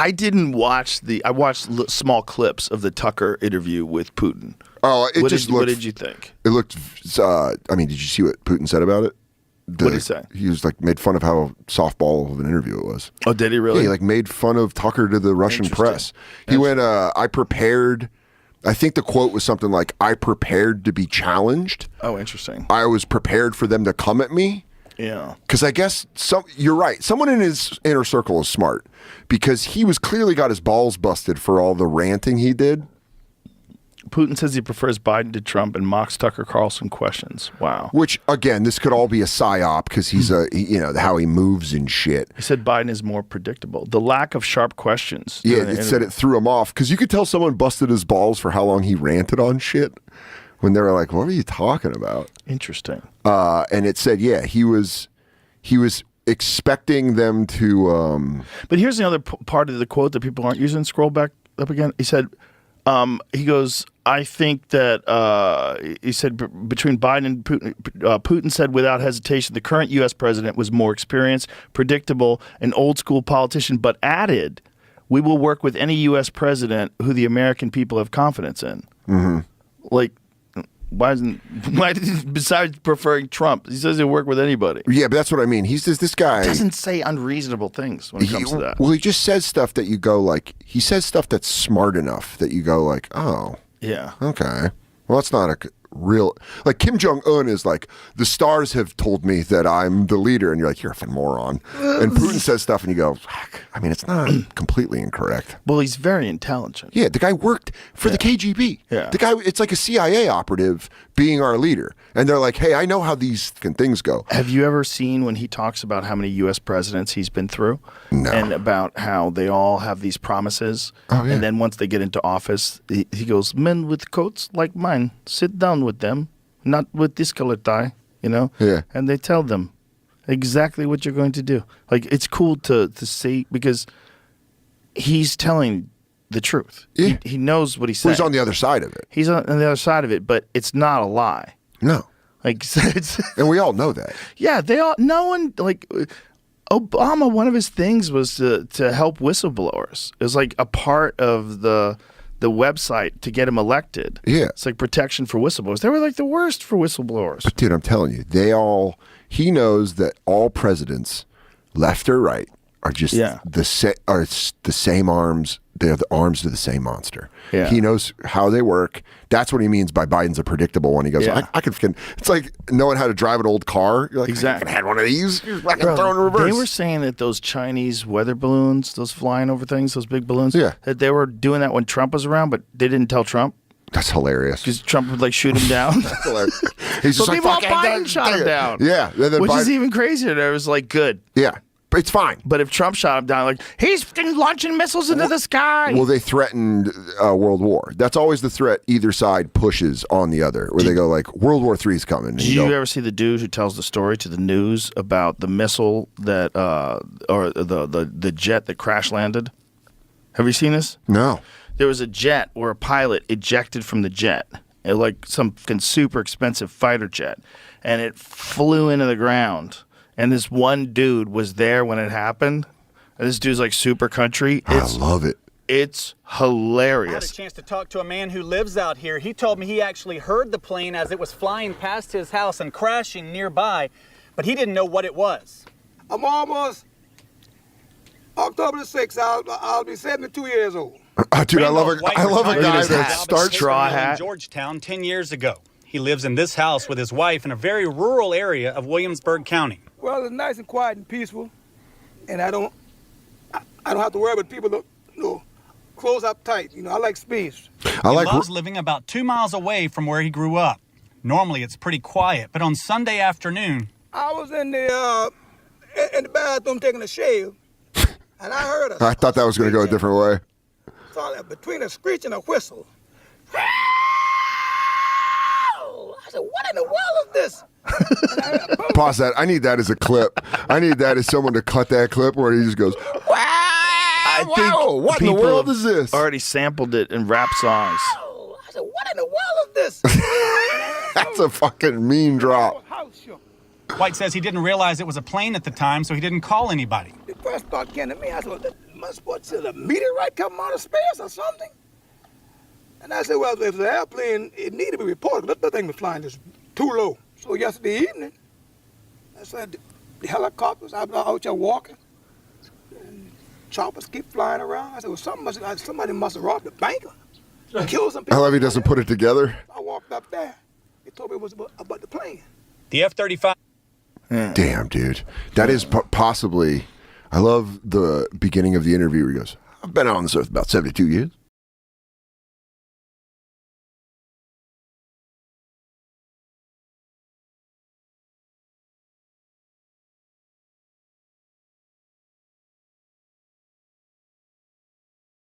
I didn't watch I watched small clips of the Tucker interview with Putin. Oh, What did you think? It looked. I mean, did you see what Putin said about it? What did he say? He was like made fun of how softball of an interview it was. Oh, did he really? Yeah, he like made fun of Tucker to the Russian press. He went, "I prepared." I think the quote was something like, "I prepared to be challenged." Oh, interesting. I was prepared for them to come at me. Yeah. Because I guess you're right. Someone in his inner circle is smart because he was clearly got his balls busted for all the ranting he did. Putin says he prefers Biden to Trump and mocks Tucker Carlson questions. Wow. Which, again, this could all be a psyop because he's how he moves and shit. He said Biden is more predictable. The lack of sharp questions. Yeah, it said it threw him off because you could tell someone busted his balls for how long he ranted on shit when they were like, what are you talking about? Interesting. And it said, yeah, he was expecting them to... But here's the other part of the quote that people aren't using. Scroll back up again. He said... he goes, I think that, he said, between Biden and Putin, Putin said without hesitation the current U.S. president was more experienced, predictable, an old-school politician, but added, we will work with any U.S. president who the American people have confidence in. Mm-hmm. Like, why besides preferring Trump, he says he'll work with anybody. Yeah, but that's what I mean. He's just this guy. He doesn't say unreasonable things when it comes to that. Well, he just says stuff that you go like, he says stuff that's smart enough that you go like, oh. Yeah. Okay. Well, that's not a real, like Kim Jong-un is like, the stars have told me that I'm the leader. And you're like, you're a fucking moron. And Putin says stuff and you go, fuck. I mean, it's not completely incorrect. Well, he's very intelligent. Yeah, the guy worked for the KGB. Yeah. The guy, it's like a CIA operative being our leader. And they're like, hey, I know how these things go. Have you ever seen when he talks about how many U.S. presidents he's been through? No. And about how they all have these promises. Oh, yeah. And then once they get into office, he goes, men with coats like mine, sit down with them, not with this color tie, you know? Yeah. And they tell them exactly what you're going to do. Like, it's cool to see because he's telling the truth. Yeah. He knows what he's saying. Well, he's on the other side of it. He's on the other side of it, but it's not a lie. No. Like, it's... And we all know that. Yeah, no one, like, Obama, one of his things was to help whistleblowers. It was like a part of the website to get him elected. Yeah. It's like protection for whistleblowers. They were like the worst for whistleblowers. But dude, I'm telling you, he knows that all presidents, left or right, are just the same arms. They're the arms of the same monster. Yeah. He knows how they work. That's what he means by Biden's a predictable one. He goes, Yeah. I can. It's like knowing how to drive an old car. You're like, Exactly. I had one of these. You're like throwing in reverse. They were saying that those Chinese weather balloons, those flying over things, those big balloons, Yeah. that they were doing that when Trump was around, but they didn't tell Trump That's hilarious. because Trump would like shoot him down. That's hilarious. He's just But like, meanwhile, fuck, Biden shot him down. Yeah. And then Which is Biden- even crazier. It was like, good. Yeah. But it's fine. But if Trump shot him down, like, he's launching missiles into the sky. Well, they threatened World War. That's always the threat either side pushes on the other, where they go like, World War III is coming. Did you ever see the dude who tells the story to the news about the missile that, or the jet that crash landed? Have you seen this? No. There was a jet where a pilot ejected from the jet, like some fucking super expensive fighter jet, and it flew into the ground. And this one dude was there when it happened. And this dude's like super country. I love it. It's I had a hilarious. chance to talk to a man who lives out here. He told me he actually heard the plane as it was flying past his house and crashing nearby, but he didn't know what it was. I'm almost October the 6th. I'll be 72 years old. Dude, I love Rambo White a guy retired that from starts. straw in hat. Georgetown 10 years ago. He lives in this house with his wife in a very rural area of Williamsburg County. Well, it's nice and quiet and peaceful, and I don't have to worry about people that close up tight. I like space. I like. He loves living about 2 miles away from where he grew up. Normally, it's pretty quiet, but on Sunday afternoon, I was in the bathroom taking a shave, and I heard I thought that was going to go a different way. between a screech and a whistle. I said, "What in the world is this?" Pause that. I need that as a clip. I need that as someone to cut that clip where he just goes, "Wow! I think what in the people world have is this?" Already sampled it in rap songs. I said, "What in the world is this?" That's a fucking mean drop. House shook. White says he didn't realize it was a plane at the time, so he didn't call anybody. The first thought came to me. I said, what's it, a meteorite coming out of space or something? And I said, well, if it's an airplane, it needed to be reported. That thing was flying just too low. So yesterday evening, I said, the helicopters, I was out there walking, and choppers keep flying around. I said, well, somebody must have robbed the bank or killed some people. I love he doesn't put it together. I walked up there. He told me it was about the plane. The F-35. Damn, dude. That is possibly... I love the beginning of the interview where he goes, I've been on this earth about 72 years.